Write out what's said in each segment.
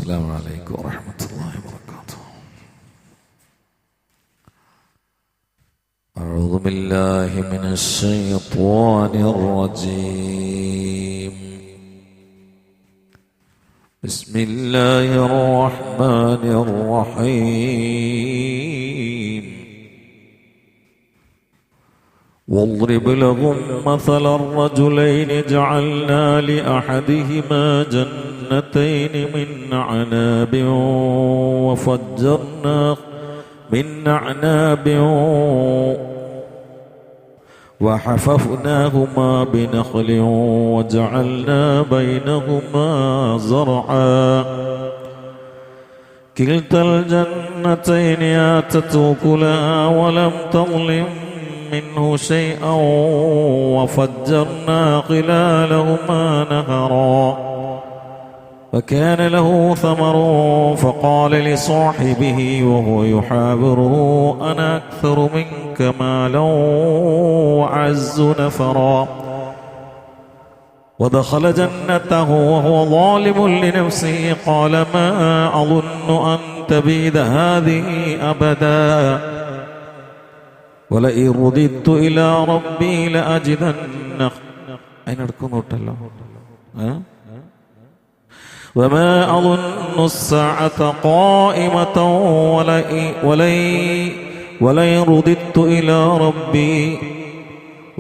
السلام عليكم ورحمة الله وبركاته. أعوذ بالله من الشيطان الرجيم. بسم الله الرحمن الرحيم. واضرب لهم مثل الرجلين جعلنا لأحدهما جنتين من أعناب وحففناهما بنخل وجعلنا بينهما زرعا كلتا الجنتين آتت أكلها ولم تظلم منه شيئا وفجرنا خلالهما نهرا فكان له ثمر فقال لصاحبه وهو يحاوره أنا أكثر منك مالا وأعز نفرا ودخل جنته وهو ظالم لنفسه قال ما أظن أن تبيد هذه أبدا ولئن رددت إلى ربي لأجدن أين أركض وما أظن الساعة قائمة ولئن رددت إلى ربي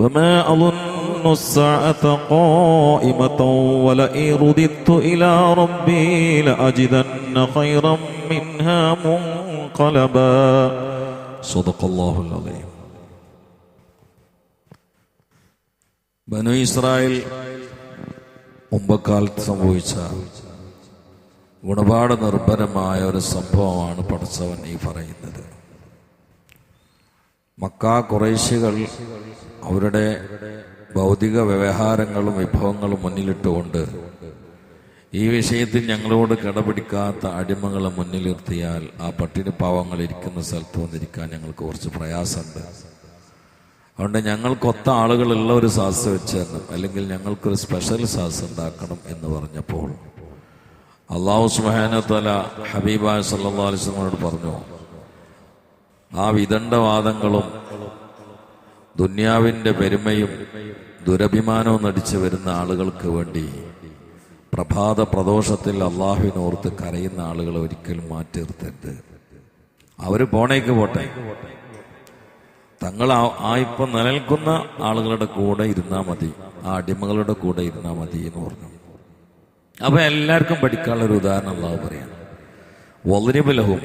وما أظن الساعة قائمة ولئن رددت إلى ربي لأجدن خيرا منها منقلبا صدق الله العظيم. ബനൂ Israel മുമ്പക്കാലത്ത് സംഭവിച്ച ഗുണപാഠ നിർഭരമായ ഒരു സംഭവമാണ് പടച്ചവൻ ഈ പറയുന്നത്. മക്ക ഖുറൈശികൾ അവരുടെ ഭൗതിക വ്യവഹാരങ്ങളും വിഭവങ്ങളും മുന്നിലിട്ടുകൊണ്ട് ഈ വിഷയത്തിൽ ഞങ്ങളോട് കിടപിടിക്കാത്ത അടിമകളെ മുന്നിലിർത്തിയാൽ ആ പട്ടിണി പാവങ്ങൾ ഇരിക്കുന്ന സ്ഥലത്ത് വന്നിരിക്കാൻ ഞങ്ങൾക്ക് കുറച്ച് പ്രയാസമുണ്ട്. അതുകൊണ്ട് ഞങ്ങൾക്കൊത്ത ആളുകളുള്ള ഒരു സാസ് വെച്ച് തരണം, അല്ലെങ്കിൽ ഞങ്ങൾക്കൊരു സ്പെഷ്യൽ സാസ് ഉണ്ടാക്കണം എന്ന് പറഞ്ഞപ്പോൾ അല്ലാഹു സുബ്ഹാനഹു വ തആല ഹബീബായ സല്ലല്ലാഹു അലൈഹി വസല്ലമയോട് പറഞ്ഞു, ആ വിദണ്ഡവാദങ്ങളും ദുന്യാവിൻ്റെ പെരുമയും ദുരഭിമാനവും നടിച്ചു വരുന്ന ആളുകൾക്ക് വേണ്ടി പ്രഭാത പ്രദോഷത്തിൽ അള്ളാഹുവിനോർത്ത് കരയുന്ന ആളുകളെ ഒരിക്കലും മാറ്റി നിർത്തരുത്. അവര് പോണേക്ക് പോട്ടെ, തങ്ങൾ ഇപ്പം നിലനിൽക്കുന്ന ആളുകളുടെ കൂടെ ഇരുന്നാൽ മതി, ആ അടിമകളുടെ കൂടെ ഇരുന്നാൽ മതി എന്ന് പറഞ്ഞു. അപ്പൊ എല്ലാവർക്കും പഠിക്കാനുള്ളൊരു ഉദാഹരണം അല്ലാഹു പറയാം. വദ്രിബ് ലഹും,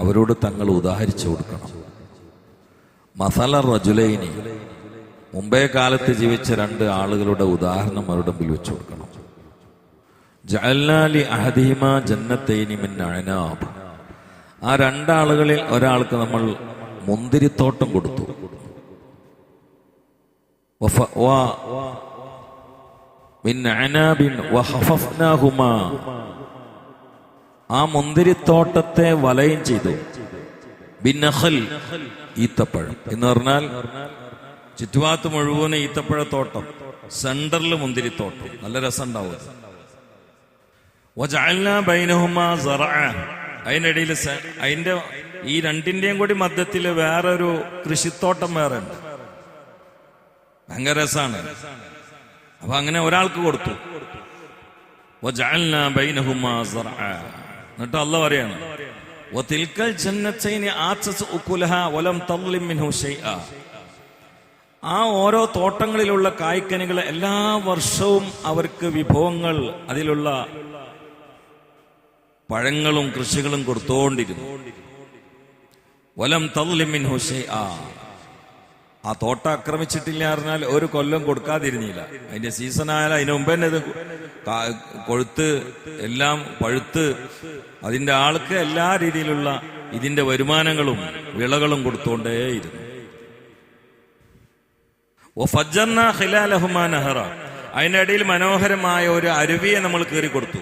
അവരോട് തങ്ങൾ ഉദാഹരിച്ചു കൊടുക്കണം. മസല റജുലൈനി, മുമ്പേ കാലത്ത് ജീവിച്ച രണ്ട് ആളുകളുടെ ഉദാഹരണം അവരുടെ മുമ്പിൽ വെച്ചു കൊടുക്കണം. ജഅൽനാ ലി അഹദിഹിമാ ജന്നത്തൈനി മിൻ അഅനാബ്, ആ രണ്ടാളുകളിൽ ഒരാൾക്ക് നമ്മൾ മുന്തിരിത്തോട്ടം കൊടുത്തു. മിൻ അഅനാബിൻ വഖഫഫ്നാഹുമാ, ആ മുന്തിരിത്തോട്ടത്തെ വലയം ചെയ്തു. ബിന്നഖൽ, ഈത്തപ്പഴം എന്ന് പറഞ്ഞാൽ ചുറ്റുഭാഗത്ത് മുഴുവൻ ഈത്തപ്പഴത്തോട്ടം, സെന്ററിൽ മുന്തിരിത്തോട്ടം, നല്ല രസം ഉണ്ടാവും. വജഅൽനാ ബൈനഹുമാ സറഅ, അതിനിടയിൽ അതിന്റെ ഈ രണ്ടിന്റെയും കൂടി മധ്യത്തിൽ വേറൊരു കൃഷിത്തോട്ടം വേറെ ഉണ്ട്, ഭയങ്കര രസാണ്. അപ്പൊ അങ്ങനെ ഒരാൾക്ക് കൊടുത്തു. വജഅൽനാ ബൈനഹുമാ സറഅ, എന്നിട്ട് അല്ലാഹു പറയാണ് വതിൽകൽ ജന്നത്തൈനി ആതത് ഉകുലഹാ വലം തദ്ലിം മിൻഹു ശൈആ, ആ ഓരോ തോട്ടങ്ങളിലുള്ള കായ്ക്കനികൾ എല്ലാ വർഷവും അവർക്ക് വിഭവങ്ങൾ, അതിലുള്ള പഴങ്ങളും കൃഷികളും കൊടുത്തോണ്ടിരുന്നു. വലം തദ്ലിം മിൻഹു ശൈആ, ആ തോട്ടം ആക്രമിച്ചിട്ടില്ല പറഞ്ഞാൽ ഒരു കൊല്ലം കൊടുക്കാതിരുന്നില്ല. അതിന്റെ സീസൺ ആയാലും അതിന് മുമ്പ് തന്നെ ഇത് കൊഴുത്ത് എല്ലാം പഴുത്ത് അതിന്റെ ആൾക്ക് എല്ലാ രീതിയിലുള്ള ഇതിന്റെ വരുമാനങ്ങളും വിളകളും കൊടുത്തോണ്ടേയിരുന്നു. വഫജ്ജർനാ ഖിലാലഹുമാ നഹറ, അതിന്റെ ഇടയിൽ മനോഹരമായ ഒരു അരുവിയെ നമ്മൾ കയറി കൊടുത്തു.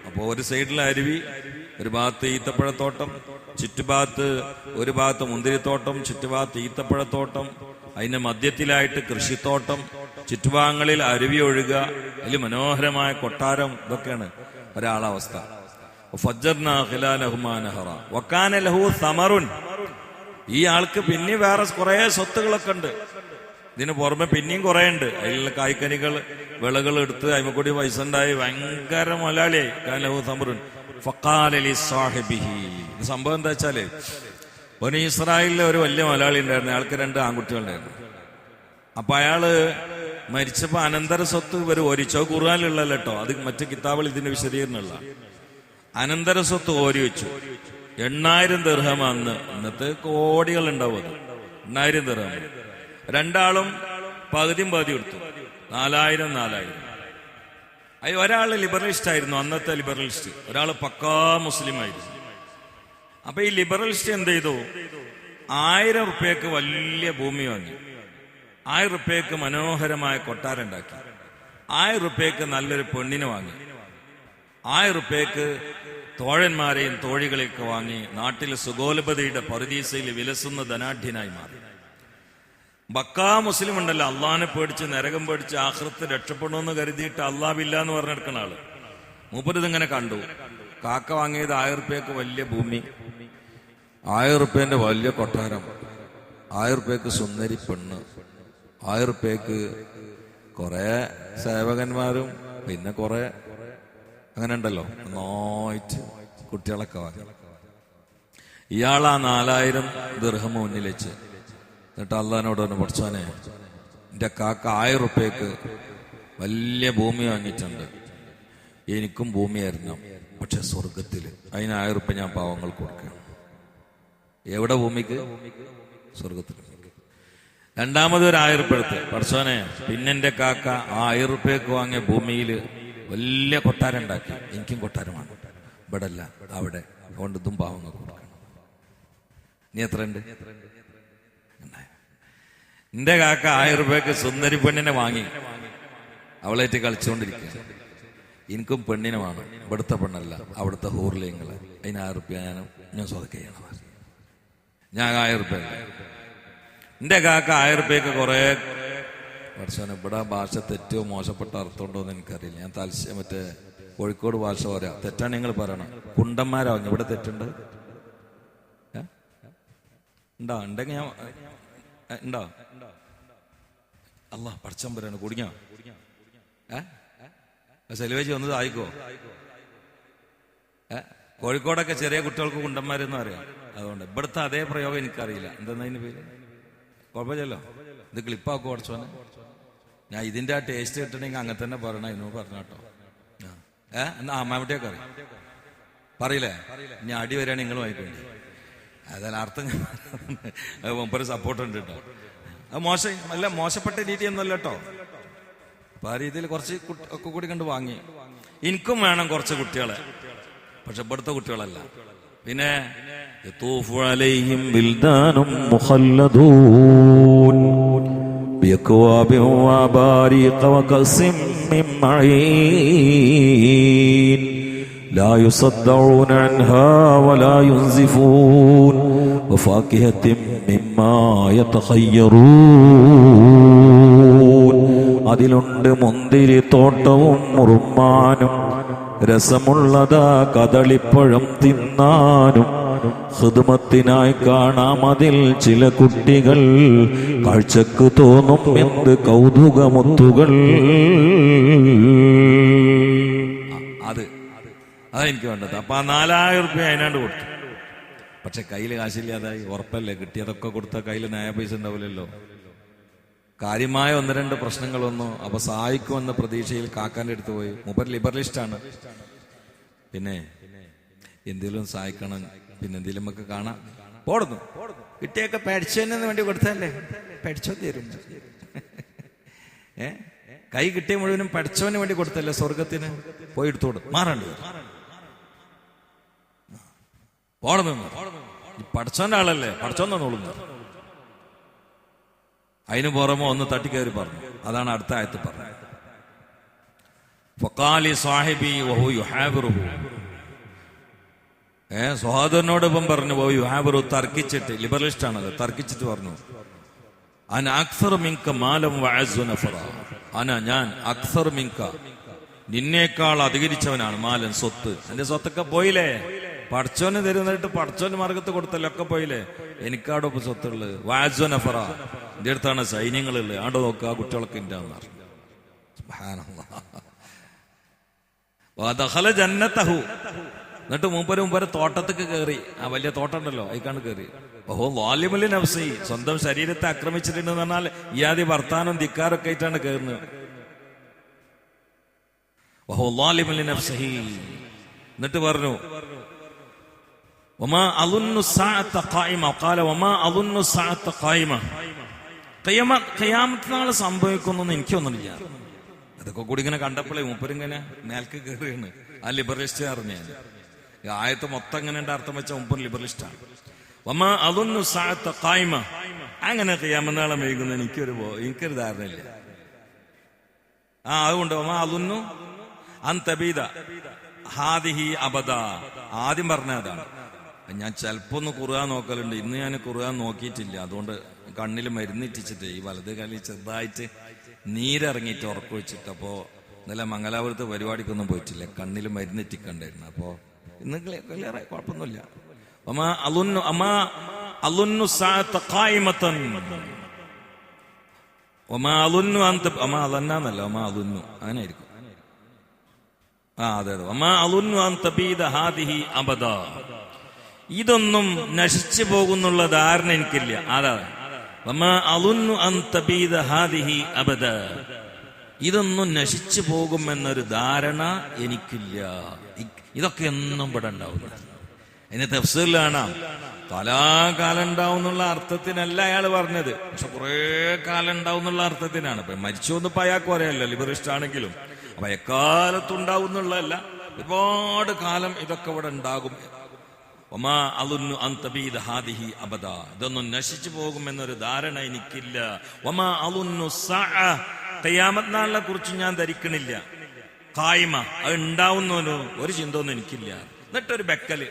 അപ്പോൾ ഒരു സൈഡിലെ അരുവി, ഒരു ഭാഗത്ത് ഈത്തപ്പഴത്തോട്ടം, ചുറ്റുഭാഗത്ത് ഒരു ഭാഗത്ത് മുന്തിരിത്തോട്ടം, ചുറ്റുഭാഗത്ത് ഈത്തപ്പഴത്തോട്ടം, അതിന്റെ മധ്യത്തിലായിട്ട് കൃഷിത്തോട്ടം, ചുറ്റുഭാഗങ്ങളിൽ അരുവി ഒഴുകുക, അതിൽ മനോഹരമായ കൊട്ടാരം. ഇതൊക്കെയാണ് ഒരാളവസ്ഥ. ഫജ്ജർനാ ഖിലാലഹുമാ നഹറ വകാന ലഹു സമറുൻ. ഈ ആൾക്ക് പിന്നെ വേറെ കുറെ സ്വത്തുകളൊക്കെ ഉണ്ട്. ഇതിന് പുറമെ പിന്നെയും കുറെ ഉണ്ട്. അതിലുള്ള കായ്ക്കനികൾ വിളകൾ എടുത്ത് അയിമക്കൂടി പൈസ ഉണ്ടായി ഭയങ്കര മുതലാളിയായി. കാന ലഹു സമറുൻ ഫഖാല ലിസാഹിബിഹി. ഇത് സംഭവം എന്താ വെച്ചാല്, ബനീ ഇസ്രായേലിലെ ഒരു വലിയ മുതലാളി ഉണ്ടായിരുന്നു. അയാൾക്ക് 2 ആൺകുട്ടികളുണ്ടായിരുന്നു. അപ്പൊ അയാള് മരിച്ചപ്പോ അനന്തര സ്വത്ത് ഇവർ ഓരിച്ചോ. ഖുർആനിലുള്ളല്ലോ കേട്ടോ, അത് മറ്റു കിതാബുകൾ ഇതിന്റെ വിശദീകരണമുള്ള. അനന്തര സ്വത്ത് ഓരി വെച്ചു. 8,000 ദിർഹം അന്ന്. ഇന്നത്തെ കോടികൾ ഉണ്ടാവും. അത് 8,000 ദിർഹം. 2 ആളും പകുതിയും പകുതി കൊടുത്തു. 4,000. അത് ഒരാള് ലിബറലിസ്റ്റ് ആയിരുന്നു, അന്നത്തെ ലിബറലിസ്റ്റ്. ഒരാള് പക്കാ മുസ്ലിം ആയിരുന്നു. അപ്പൊ ഈ ലിബറലിസ്റ്റ് എന്ത് ചെയ്തു, 1,000 റുപ്യക്ക് വലിയ ഭൂമി വാങ്ങി. 1,000 റുപ്യക്ക് മനോഹരമായ കൊട്ടാരം ഉണ്ടാക്കി. 1,000 റുപ്യക്ക് നല്ലൊരു പെണ്ണിനെ വാങ്ങി. 1,000 റുപ്യക്ക് തോഴന്മാരെയും തോഴികളെയൊക്കെ വാങ്ങി നാട്ടിൽ സുഗോലപതിയുടെ പറുദീസയിൽ വിലസുന്ന ധനാഢ്യനായി മാറി. ബക്കാ മുസ്ലിം ഉണ്ടല്ലോ, അള്ളാഹിനെ പേടിച്ച് നരകം പേടിച്ച് ആഖിറത്ത് രക്ഷപ്പെടുമെന്ന് കരുതിയിട്ട് അള്ളാഹില്ല എന്ന് പറഞ്ഞെടുക്കുന്ന ആള്. മൂപ്പരിതിങ്ങനെ കണ്ടു. കാക്ക വാങ്ങിയത് 1,000 റുപ്യക്ക് വലിയ ഭൂമി, 1,000 റുപ്യന്റെ വലിയ കൊട്ടാരം, 1,000 റുപ്യക്ക് സുന്ദരി പെണ്ണ്, 1,000 റുപ്യക്ക് കുറെ സേവകന്മാരും പിന്നെ കുറെ അങ്ങനെ ഉണ്ടല്ലോ നന്നായിട്ട് കുട്ടികളൊക്കെ വാങ്ങി. ഇയാളാ 4,000 ദിർഹം മുന്നിൽ വെച്ച് എന്നിട്ട് അള്ളഹാനോട് പറഞ്ഞു, പഠിച്ചോനെ എന്റെ കാക്ക 1,000 റുപ്യക്ക് വലിയ ഭൂമി വാങ്ങിയിട്ടുണ്ട്, എനിക്കും ഭൂമി തരണം, പക്ഷെ സ്വർഗത്തില്. അതിന് 1,000 റുപ്യ ഞാൻ പാവങ്ങൾക്ക് കൊടുക്കണം. എവിടെ ഭൂമിക്ക്? സ്വർഗത്തിൽ. രണ്ടാമത് ഒരു 1,000 റുപ്യ എടുത്ത്, പഠിച്ചോനെ പിന്നെ എന്റെ കാക്ക 1,000 റുപ്യക്ക് വാങ്ങിയ ഭൂമിയില് വലിയ കൊട്ടാരം ഉണ്ടാക്കി, എനിക്കും കൊട്ടാരമാണ്, ഇവിടെ അല്ല അവിടെ, അതുകൊണ്ട് ഇതും പാവങ്ങൾക്ക് കൊടുക്കണം. നീ എത്ര ഉണ്ട്? എന്റെ കാക്ക 1,000 റുപ്യക്ക് സുന്ദരി പെണ്ണിനെ വാങ്ങി, അവളേറ്റ് കളിച്ചുകൊണ്ടിരിക്കുക, എനിക്കും പെണ്ണിനെ വേണം, ഇവിടുത്തെ പെണ്ണല്ല അവിടുത്തെ ഹൂർലിങ്ങള്, അതിന് 1,000 റുപ്യ ഞാൻ സ്വതക്കെ ചെയ്യണം. ഞാൻ 1,000 റുപ്യ. എന്റെ കാക്ക 1,000 റുപ്യക്ക് കുറെ വർഷം. ഇവിടെ ഭാഷ തെറ്റോ മോശപ്പെട്ട അർത്ഥമുണ്ടോ എന്ന് എനിക്കറിയില്ല. ഞാൻ മറ്റേ കോഴിക്കോട് ഭാഷ പറയാം, തെറ്റാണ് നിങ്ങൾ പറയണം. കുണ്ടന്മാരാവും. ഇവിടെ തെറ്റുണ്ട് ഉണ്ടോ? ഉണ്ടെങ്കിൽ ഞാൻ ഉണ്ടോ? അല്ല പഠിച്ചാൻ പറയാണ് കുടിഞ്ഞോ സെലിവേജി വന്നത് ആയിക്കോ. കോഴിക്കോടൊക്കെ ചെറിയ കുട്ടികൾക്ക് കുണ്ടന്മാരെന്ന് പറയാം. അതുകൊണ്ട് ഇവിടുത്തെ അതേ പ്രയോഗം എനിക്കറിയില്ല. എന്തെന്നതിന് പേര് കുഴപ്പമില്ലല്ലോ. ഇത് ക്ലിപ്പാക്കോ കുറച്ചോനെ. ഞാൻ ഇതിന്റെ ആ ടേസ്റ്റ് കിട്ടണമെങ്കിൽ അങ്ങനെ തന്നെ പറയണം. ഇന്നോ പറഞ്ഞാട്ടോ. എന്നാ അമ്മാമട്ടിയൊക്കെ അറിയാം പറയില്ലേ? ഞാൻ അടി വരികയാണ് നിങ്ങൾ വായിക്കൊണ്ട്. അതായത് അർത്ഥം മുമ്പൊരു സപ്പോർട്ട് ഉണ്ട് കേട്ടോ. അത് മോശം അല്ല, മോശപ്പെട്ട രീതിയൊന്നുമല്ല കേട്ടോ. അപ്പൊ ആ രീതിയിൽ കുറച്ച് ഒക്കെ കൂടി കണ്ട് വാങ്ങി. എനിക്കും വേണം കുറച്ച് കുട്ടികളെ, പക്ഷെ ഇവിടുത്തെ കുട്ടികളല്ല. പിന്നെ യതൂഫു അലൈഹിം വിൽദാനും മുഖല്ലദൂൻ ബിഅക്വാബിൻ വബാരിഖ വകസിം മിൻ മഈൻ ലാ യുസദ്ദഊന അൻഹാ വലാ യുൻസിഫൂൻ വഫാകിഹത്തിൻ മിമ്മാ യതഖയ്യറൂൻ. അതിലുണ്ട് മുന്തിരി തോട്ടവും മുറുമ്മാനും, രസമുള്ളതാ കദളിപ്പഴം തിന്നാനും, ഖിദ്മത്തിനായി കാണാം അതിൽ ചില കുട്ടികൾ, കാഴ്ചക്ക് തോന്നും എന്ത് കൗതുകമുത്തുകൾ. അതെനിക്ക് വേണ്ടത്. അപ്പൊ ആ 4,000 റുപ്യ അതിനാണ്ട് കൊടുത്തു. പക്ഷെ കയ്യിൽ കാശില്ലാതായി. ഉറപ്പല്ലേ, കിട്ടിയതൊക്കെ കൊടുത്ത കയ്യിൽ ന്യായ പൈസ ഉണ്ടാവില്ലല്ലോ. കാര്യമായ 1-2 പ്രശ്നങ്ങൾ വന്നു. അപ്പൊ സഹായിക്കുമെന്ന പ്രതീക്ഷയിൽ കാക്കാന്റെ അടുത്ത് പോയി. മൂപ്പർ ലിബറലിസ്റ്റാണ്. പിന്നെ എന്തെങ്കിലും സഹായിക്കണം, പിന്നെ എന്തെങ്കിലും നമുക്ക് കാണാം. പോടുന്നു കിട്ടിയൊക്കെ പഠിച്ചതിന് വേണ്ടി കൊടുത്തല്ലേ, പഠിച്ചോ തരും. കൈ കിട്ടിയ മുഴുവനും പഠിച്ചവന് വേണ്ടി കൊടുത്തല്ലേ സ്വർഗത്തിന്. പോയി എടുത്തോട് മാറണ്ട് പോടുന്നു. പഠിച്ചവന്റെ ആളല്ലേ, പഠിച്ചോന്നോളുന്നു. അതിന് പുറമെ ഒന്ന് തട്ടിക്കയറി പറഞ്ഞു. അതാണ് അടുത്ത ആയത്ത് പറഞ്ഞത്. ഫഖാലി സാഹിബി വഹു യുഹാബിറുഹു. സഹോദരനോട് ഇപ്പം പറഞ്ഞു വഹു യുഹാബിറു. തർക്കിച്ചിട്ട്, ലിബറലിസ്റ്റ് ആണത്, തർക്കിച്ചിട്ട് പറഞ്ഞു അന അക്സർ മിൻക മാലം വഅസ്സു നഫറ. ഞാൻ അക്സർ മിൻക, നിന്നേക്കാൾ അധികരിച്ചവനാണ് മാലൻ, സ്വത്ത്. എന്റെ സ്വത്തൊക്കെ പോയില്ലേ? പടച്ചോന് തരുന്നിട്ട് പടച്ചോന് മാർഗത്ത് കൊടുത്തല്ലോ, ഒക്കെ പോയില്ലേ? എനിക്കാടോ ഇപ്പൊ സ്വത്തുള്ളത്? വാജനഫറ, എന്റെ അടുത്താണ് സൈന്യങ്ങളുള്ളത്. ആണ്ടോ നോക്കുക, ആ കുട്ടികളൊക്കെ ഇണ്ടാന്ന് പറഞ്ഞു. ജന്നത്തഹു. എന്നിട്ട് മൂപ്പര് തോട്ടത്തേക്ക് കയറി. ആ വലിയ തോട്ടം ഉണ്ടല്ലോ, അതിക്കാണ് കയറി. ഓഹോ വാല്യമല്ലി നഫ്സി, സ്വന്തം ശരീരത്തെ ആക്രമിച്ചിട്ടുണ്ടെന്ന് പറഞ്ഞാൽ ഇയാദി വർത്താനം ധിക്കാരൊക്കെ ആയിട്ടാണ് കയറുന്നത്. ഓഹോ വാല്യമല്ലി നഫ്സി. എന്നിട്ട് പറഞ്ഞു വമാ അളുന്നു സഅത ഖായിമ, ഖാല വമാ അളുന്നു സഅത ഖായിമ, ഖിയാമത്ത് നാൾ സംഭവിക്കുന്നൊന്നും എനിക്കൊന്നുമില്ല. അതൊക്കെ കൂടി ഇങ്ങനെ കണ്ടപ്പോഴേ മൂപ്പരിങ്ങനെ മേൽക്ക് കയറുകയാണ്. ആ ലിബറലിസ്റ്റ് അറിഞ്ഞ ആയത്ത് മൊത്തം ഇങ്ങനെ അർത്ഥം വെച്ച മൂപ്പർ ലിബറലിസ്റ്റാണ്. വമാ അളുന്നു സഅത ഖായിമ, അങ്ങനെ ഖിയാമത്ത് നാളെ വൈകുന്ന എനിക്കൊരു ധാരണയില്ല. അതുകൊണ്ട് വമാ അളുന്നു അൻ തബീദ ഹാദിഹി അബദ. ആദ്യം പറഞ്ഞതാണ്. ഞാൻ ചിലപ്പോ ഒന്ന് ഖുർആൻ നോക്കലുണ്ട്. ഇന്ന് ഞാൻ ഖുർആൻ നോക്കിയിട്ടില്ല. അതുകൊണ്ട് കണ്ണിൽ മരുന്നിട്ടിച്ചിട്ട് ഈ വലത് കാലിൽ ചെറുതായിട്ട് നീരിറങ്ങിയിട്ട് ഉറക്കം വെച്ചിട്ട്. അപ്പോ ഇന്നലെ മംഗലാപുരത്ത് പരിപാടിക്കൊന്നും പോയിട്ടില്ല, കണ്ണിൽ മരുന്നിട്ടിക്കണ്ടായിരുന്നു. അപ്പോ ഇന്ന് ക്ലിയർ ആയി, കുഴപ്പമൊന്നുമില്ല. അങ്ങനെയായിരിക്കും. അതെ അബദ. ഇതൊന്നും നശിച്ചു പോകുന്നുള്ള ധാരണ എനിക്കില്ല. അതാണ് അബദ. ഇതൊന്നും നശിച്ചു പോകുമെന്നൊരു ധാരണ എനിക്കില്ല. ഇതൊക്കെ എന്നും ഇവിടെ ഉണ്ടാവുന്നു. അതിന് തഫ്സീറിലാണ് കാലാകാലം ഉണ്ടാവും എന്നുള്ള അർത്ഥത്തിനല്ല അയാൾ പറഞ്ഞത്, പക്ഷെ കുറെ കാലം ഉണ്ടാവും എന്നുള്ള അർത്ഥത്തിനാണ്. ഇപ്പൊ മരിച്ചോന്ന് ഇപ്പൊ അയാൾക്ക് പറയാമല്ലോ, ലിബറിസ്റ്റ് ആണെങ്കിലും. അപ്പൊ എക്കാലത്തുണ്ടാവും എന്നുള്ളതല്ല, ഒരുപാട് കാലം ഇതൊക്കെ ഇവിടെ ഉണ്ടാകും. അബദ. ഇതൊന്നും നശിച്ചു പോകുമെന്നൊരു ധാരണ എനിക്കില്ല. ഖിയാമത്ത് നാളിനെ കുറിച്ച് ഞാൻ ധരിക്കണില്ല. ഖായിമ, അത് ഉണ്ടാവുന്നോ ഒരു ചിന്തയൊന്നും എനിക്കില്ല. എന്നിട്ടൊരു ബെക്കല്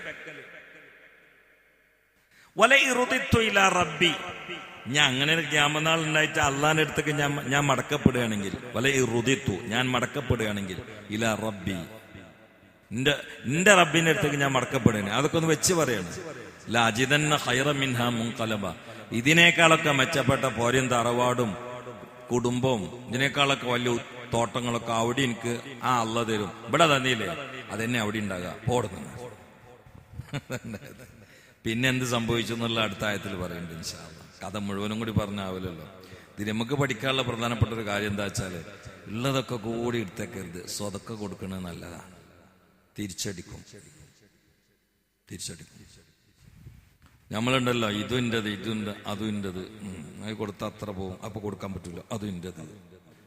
റബ്ബി. ഞാൻ അങ്ങനെ ഒരു ഖിയാമത്ത് നാൾ ഉണ്ടായിട്ട് അള്ളാന്റെ അടുത്തേക്ക് ഞാൻ മടക്കപ്പെടുകയാണെങ്കിൽ, ഞാൻ മടക്കപ്പെടുകയാണെങ്കിൽ ഇലാ റബ്ബി, എന്റെ റബ്ബിന്റെ അടുത്തേക്ക് ഞാൻ മടക്കപ്പെടുകയാണ്. അതൊക്കെ ഒന്ന് വെച്ച് പറയാണ്. ലഅജിദന്ന ഖൈറൻ മിൻഹാ മുൻഖലബ. ഇതിനേക്കാളൊക്കെ മെച്ചപ്പെട്ട പോരും തറവാടും കുടുംബവും ഇതിനേക്കാളൊക്കെ വലിയ തോട്ടങ്ങളൊക്കെ അവിടെ എനിക്ക് അള്ള തരും. ഇവിടെ തന്നെയില്ലേ, അതെന്നെ അവിടെ ഉണ്ടാകുക. പോടുന്നു. പിന്നെ എന്ത് സംഭവിച്ചു എന്നുള്ള അടുത്ത ആയത്തിൽ പറയുന്നുണ്ട് ഇൻഷാ അല്ലാഹ്. കഥ മുഴുവനും കൂടി പറഞ്ഞാവില്ലല്ലോ. ഇത് നമുക്ക് പഠിക്കാനുള്ള പ്രധാനപ്പെട്ട ഒരു കാര്യം എന്താ വെച്ചാല്, ഉള്ളതൊക്കെ കൂടി എടുത്തേക്കരുത്. സ്വതക്ക കൊടുക്കുന്നത് നല്ലതാണ്. തിരിച്ചടിക്കും. നമ്മളുണ്ടല്ലോ, ഇതും ഇൻ്റെത്, ഇതുണ്ട്, അതും ഇൻ്റെത്, അത് കൊടുത്താൽ അത്ര പോകും, അപ്പൊ കൊടുക്കാൻ പറ്റൂല, അതും ഇൻ്റെത്.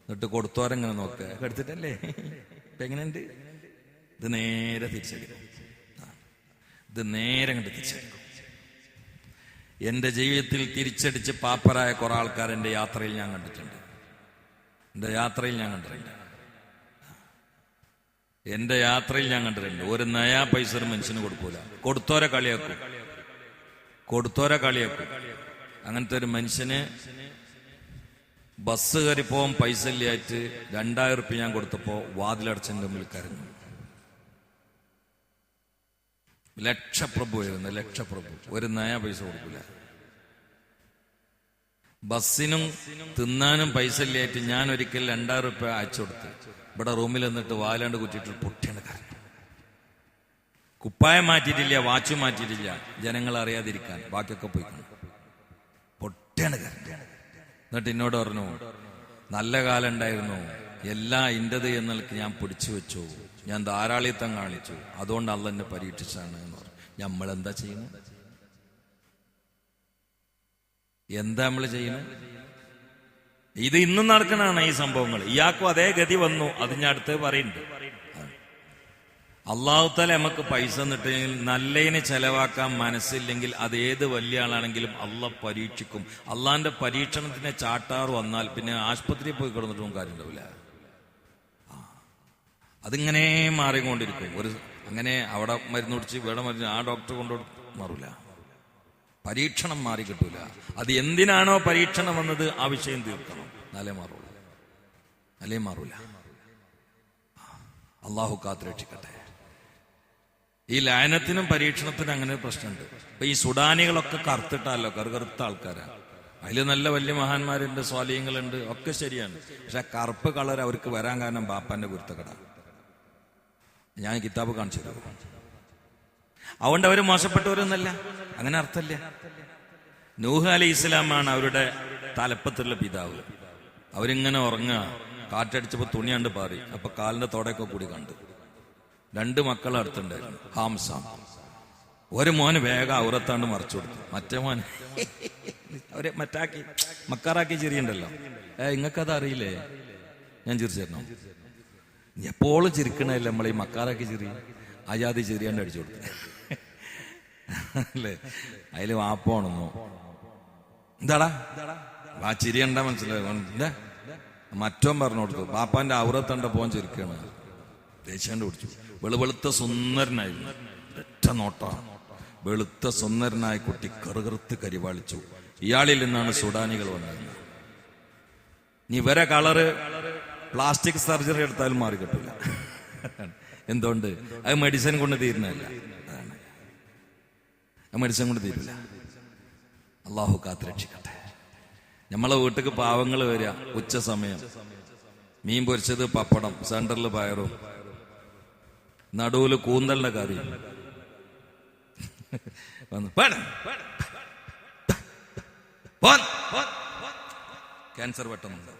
എന്നിട്ട് കൊടുത്തോരെങ്ങനെ നോക്കുക, എടുത്തിട്ടല്ലേ ഇപ്പൊ എങ്ങനെയുണ്ട്. ഇത് നേരെ തിരിച്ചടിക്കും. ഇത് നേരെ കണ്ട് തിരിച്ചടിക്കും. എന്റെ ജീവിതത്തിൽ തിരിച്ചടിച്ച് പാപ്പരായ കുറെ ആൾക്കാർ എന്റെ യാത്രയിൽ ഞാൻ കണ്ടിട്ടുണ്ട്. എന്റെ യാത്രയിൽ ഞാൻ കണ്ടിട്ടുണ്ട്. ഒരു നയാ പൈസ ഒരു മനുഷ്യന് കൊടുക്കൂല. കൊടുത്തോരെ കളിയാക്കും. അങ്ങനത്തെ ഒരു മനുഷ്യന് ബസ് കയറി പോകാൻ പൈസ ഇല്ലായിട്ട് 2000 റുപ്യ ഞാൻ കൊടുത്തപ്പോ വാതിലടച്ചെന്റെ മുമ്പിൽ കരഞ്ഞു. ലക്ഷപ്രഭു ആയിരുന്നു, ലക്ഷപ്രഭു. ഒരു നയാ പൈസ കൊടുക്കൂല. ബസ്സിനും തിന്നാനും പൈസ ഇല്ലായിട്ട് ഞാൻ ഒരിക്കൽ 2000 റുപ്യ അയച്ചു കൊടുത്ത് ഇവിടെ റൂമിൽ നിന്നിട്ട് വാലാണ്ട് കുറ്റിയിട്ട് പൊട്ടിയാണ് കരഞ്ഞു. കുപ്പായം മാറ്റിയിട്ടില്ല, വാച്ച് മാറ്റിയിട്ടില്ല, ജനങ്ങൾ അറിയാതിരിക്കാൻ. ബാക്കിയൊക്കെ പോയിക്കണം. പൊട്ടിയാണ് കരഞ്ഞു. എന്നിട്ട് എന്നോട് പറഞ്ഞു, നല്ല കാലം ഉണ്ടായിരുന്നു, എല്ലാം ഇന്റത് എന്നൽക്ക് ഞാൻ പിടിച്ചു വെച്ചു, ഞാൻ ധാരാളിത്തം കാണിച്ചു, അതുകൊണ്ട് അള്ള എന്നെ പരീക്ഷിച്ചാണ് എന്ന് പറഞ്ഞു. നമ്മളെന്താ ചെയ്യുന്നത്? നമ്മൾ ചെയ്യുന്നത്? ഇത് ഇന്നും നടക്കണാണ് ഈ സംഭവങ്ങൾ. ഇയാൾക്കും അതേ ഗതി വന്നു. അത് ഞാൻ അടുത്ത് പറയുന്നുണ്ട്. അള്ളാഹു തആല നമുക്ക് പൈസ തന്നിട്ടെങ്കിൽ നല്ലതിനെ ചെലവാക്കാൻ മനസ്സില്ലെങ്കിൽ അത് ഏത് വലിയ ആളാണെങ്കിലും അള്ളാഹ് പരീക്ഷിക്കും. അള്ളാഹിന്റെ പരീക്ഷണത്തിന്റെ ചാട്ടാറ് വന്നാൽ പിന്നെ ആശുപത്രിയിൽ പോയി കിടന്നിട്ടും കാര്യം ഉണ്ടാവില്ല. അതിങ്ങനെ മാറിക്കൊണ്ടിരിക്കും. അങ്ങനെ അവിടെ മരുന്ന് കുടിച്ച് ഇവിടെ മരുന്ന് ആ ഡോക്ടർ കൊണ്ടു മാറൂല. പരീക്ഷണം മാറി കിട്ടൂല. അത് എന്തിനാണോ പരീക്ഷണം വന്നത് ആ വിഷയം തീർക്കണം. നല്ലേ മാറൂല. അള്ളാഹു കാത്തുരക്ഷിക്കട്ടെ. ഈ ലയനത്തിനും പരീക്ഷണത്തിനും അങ്ങനെ ഒരു പ്രശ്നമുണ്ട്. ഇപ്പൊ ഈ സുഡാനികളൊക്കെ കറുത്തിട്ടല്ലോ, കറുകറുത്ത ആൾക്കാരാണ്. അതിൽ നല്ല വലിയ മഹാന്മാരുണ്ട്, സ്വാലിഹ്യങ്ങളുണ്ട്, ഒക്കെ ശരിയാണ്. പക്ഷെ കറുപ്പ് കളർ അവർക്ക് വരാൻ കാരണം ബാപ്പാന്റെ കുരുത്തക്കട. ഞാൻ കിതാബ് കാണിച്ചു തരും. അതുകൊണ്ട് അവർ മോശപ്പെട്ടവരൊന്നല്ല, അങ്ങനെ അർത്ഥമില്ല. നൂഹ് അലൈഹി ഇസ്ലാമാണ് അവരുടെ തലപ്പത്തുള്ള പിതാവ്. അവരിങ്ങനെ ഉറങ്ങുക, കാറ്റടിച്ചപ്പോ തുണി കണ്ട് പാറി. അപ്പൊ കാലിന്റെ തോടൊക്കെ കൂടി കണ്ടു. 2 മക്കളെ അടുത്തുണ്ടായിരുന്നു, ഹാംസാം. ഒരു മോന് വേഗം ഔറത്താണ്ട് മറച്ചു കൊടുത്തു. മറ്റേ മോൻ അവരെ മറ്റാക്കി മക്കാറാക്കി ചിരിയുണ്ടല്ലോ. ഇങ്ങക്കത് അറിയില്ലേ? ഞാൻ ചിരിച്ചിരുന്നു. എപ്പോഴും ചിരിക്കണല്ലേ നമ്മളീ മക്കാറാക്കി ചിരി, ആജാതി ചിരിയാണ്ട് അടിച്ചു കൊടുത്തു അല്ലേ? അതില് വാപ്പോണെന്നോ എന്താടാ ആ ചിരി കണ്ടാ മനസ്സിലായോ? എന്താ മറ്റോൻ പറഞ്ഞു കൊടുത്തു, പാപ്പാന്റെ ഔറത്തണ്ട പോൻ ചിരിക്കാണ്. ദേശാണ്ട് പിടിച്ചു. വെളുവെളുത്ത സുന്ദരനായിരുന്നു, ഒറ്റ നോട്ട. വെളുത്ത സുന്ദരനായ കുട്ടി കറുകറുത്ത് കരിവാളിച്ചു. ഇയാളിൽ നിന്നാണ് സുഡാനികൾ വന്നത്. ഇനി ഇവരെ കളറ് പ്ലാസ്റ്റിക് സർജറി എടുത്താലും മാറി കിട്ടില്ല. എന്തുകൊണ്ട്? അത് മെഡിസിൻ കൊണ്ട് തീരുന്നതല്ല, മെഡിസിൻ കൊണ്ട് തീരില്ല. അള്ളാഹു കാത്തുരക്ഷിക്കട്ടെ. നമ്മളെ വീട്ടിക്ക് പാവങ്ങൾ വരിക, ഉച്ച സമയം, മീൻ പൊരിച്ചത്, പപ്പടം, സെന്ററിൽ പയറും, നടുവില് കൂന്തലിന്റെ കറി. ക്യാൻസർ പെട്ടെന്നുണ്ട്.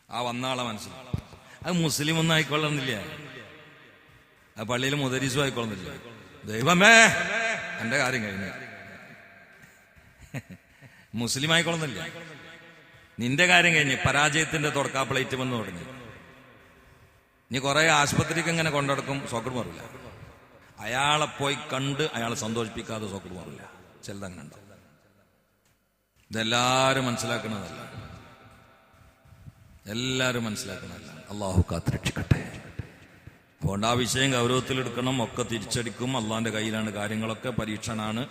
ആ വന്നാളെ മനസ്സിലാവും. അത് മുസ്ലിം ഒന്നും ആയിക്കൊള്ളുന്നില്ല, ആ പള്ളിയിൽ മുദരീസും ആയിക്കൊള്ളുന്നില്ല. ദൈവമേ എന്റെ കാര്യം കഴിഞ്ഞു. മുസ്ലിം ആയിക്കൊള്ളുന്നില്ല, നിന്റെ കാര്യം കഴിഞ്ഞ്. പരാജയത്തിന്റെ തുടക്കാ പ്ലേറ്റ് വന്ന് തുടങ്ങി. നീ കുറെ ആശുപത്രിക്ക് ഇങ്ങനെ കൊണ്ടുനടക്കും, സോക്കട് മാറില്ല. അയാളെ പോയി കണ്ട് അയാളെ സന്തോഷിപ്പിക്കാതെ സോക്കട് മാറില്ല. ചിലതങ്ങനെ ഉണ്ടാവും. ഇതെല്ലാരും മനസ്സിലാക്കണതല്ല, എല്ലാരും മനസ്സിലാക്കണതല്ല. അള്ളാഹു കാത്തുരക്ഷിക്കട്ടെ. അതുകൊണ്ട് ആ വിഷയം ഗൗരവത്തിലെടുക്കണം. ഒക്കെ തിരിച്ചടിക്കും. അള്ളാന്റെ കയ്യിലാണ് കാര്യങ്ങളൊക്കെ. പരീക്ഷണാണ്.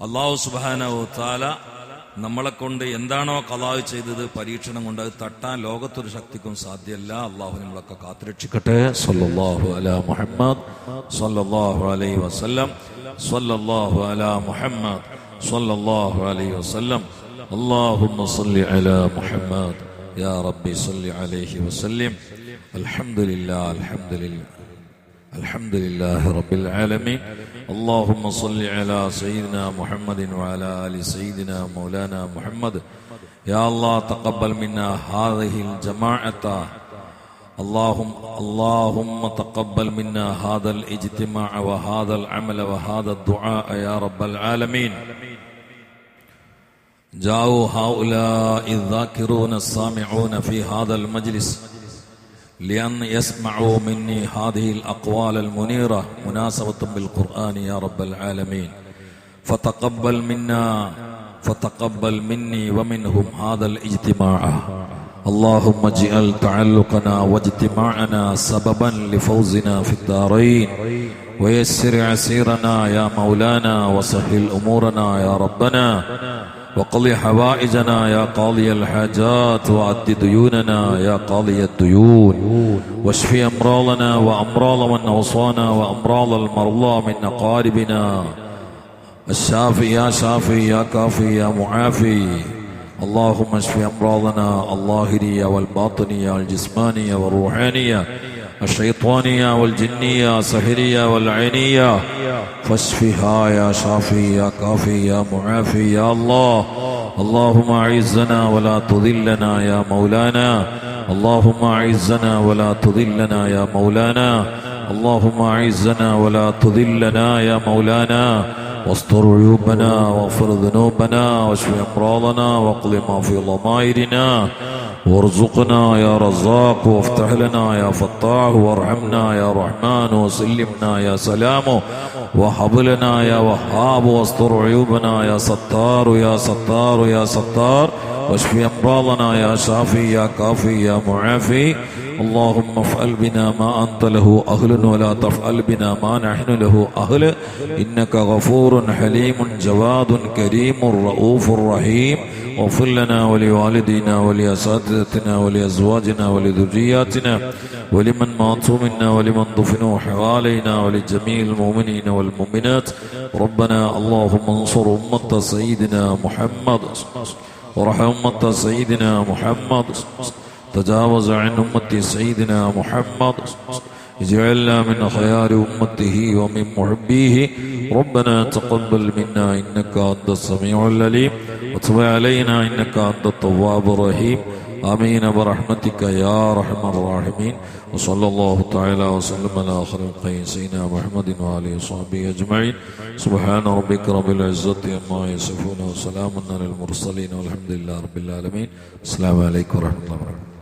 അള്ളാഹു സുബ്ഹാനഹു തആല നമ്മളെ കൊണ്ട് എന്താണോ ഖളാ ചെയ്തത്, പരീക്ഷണം കൊണ്ട് അത് തട്ടാൻ ലോകത്തൊരു ശക്തിക്കും സാധ്യമല്ല. അള്ളാഹു നമ്മളൊക്കെ കാത്തുരക്ഷിക്കട്ടെ. സല്ലല്ലാഹു അലാ മുഹമ്മദ് സല്ലല്ലാഹു അലൈഹി വസല്ലം. സല്ലല്ലാഹു അലാ മുഹമ്മദ് സല്ലല്ലാഹു അലൈഹി വസല്ലം. അല്ലാഹുമ്മ സല്ലി അലാ മുഹമ്മദ് യാ റബ്ബി സല്ലി അലൈഹി വസല്ലം. അൽഹംദുലില്ലാ അൽഹംദുലില്ലാ الحمدلله رب العالمين. اللهم صل على سيدنا محمد وعلى آل سيدنا مولانا محمد. يا الله تقبل منا هذه الجماعة. اللهم تقبل منا هذا الاجتماع وهذا العمل وهذا الدعاء يا رب العالمين. جاءوا هؤلاء الذاكرون السامعون في هذا المجلس لأن يسمعوا مني هذه الأقوال المنيرة مناسبة بالقرآن يا رب العالمين. فتقبل مني ومنهم هذا الاجتماع. اللهم اجعل تعلقنا واجتماعنا سببا لفوزنا في الدارين، ويسر عسيرنا يا مولانا، وسهل أمورنا يا ربنا، وقض حوائجنا يا قاضي الحاجات، وعد ديوننا يا قاضي الديون، واشف أمراضنا وأمراض من أوصانا وأمراض المرضى من أقاربنا. الشافي يا شافي يا كافي يا معافي. اللهم اشف أمراضنا الظاهرية والباطنية والجسمانية والروحانية، الشيطانية والجنية السحرية والعينية، فاشفها يا شافي يا كافي يا معافي يا الله. اللهم أعزنا ولا تذلنا يا مولانا. اللهم أعزنا ولا تذلنا يا مولانا. اللهم أعزنا ولا تذلنا يا مولانا. واستر عيوبنا واغفر ذنوبنا واشف أمراضنا واقض ما في ضمائرنا، وارزقنا يا رزاق، وافتح لنا يا فتاح، وارحمنا يا رحمن، وسلمنا يا سلام، وهب لنا يا وهاب، واستر عيوبنا يا ستار يا ستار يا ستار، واشف أمراضنا يا شافي يا كافي يا معافي اللهم افعل بنا ما أنت له أهل ولا تفعل بنا ما نحن له أهل إنك غفور حليم جواد كريم رؤوف رحيم واغفر لنا ولوالدينا ولأساتذتنا ولأزواجنا ولذرياتنا ولمن ماتوا منا ولمن دفنوا حوالينا ولجميع المؤمنين والمؤمنات ربنا اللهم انصر أمة سيدنا محمد ورحم أمة سيدنا محمد تجاوز عن أمة سيدنا محمد اجعلنا من خيار أمته ومن محبيه ربنا تقبل منا إنك أنت السميع العليم وتب علينا إنك أنت التواب الرحيم آمين برحمتك يا أرحم الراحمين وصلى الله تعالى وسلم على آخر الخلق سيدنا محمد وآله وصحبه أجمعين سبحان ربك رب العزة عما يصفون وسلام على المرسلين والحمد لله رب العالمين السلام عليكم ورحمة الله وبركاته.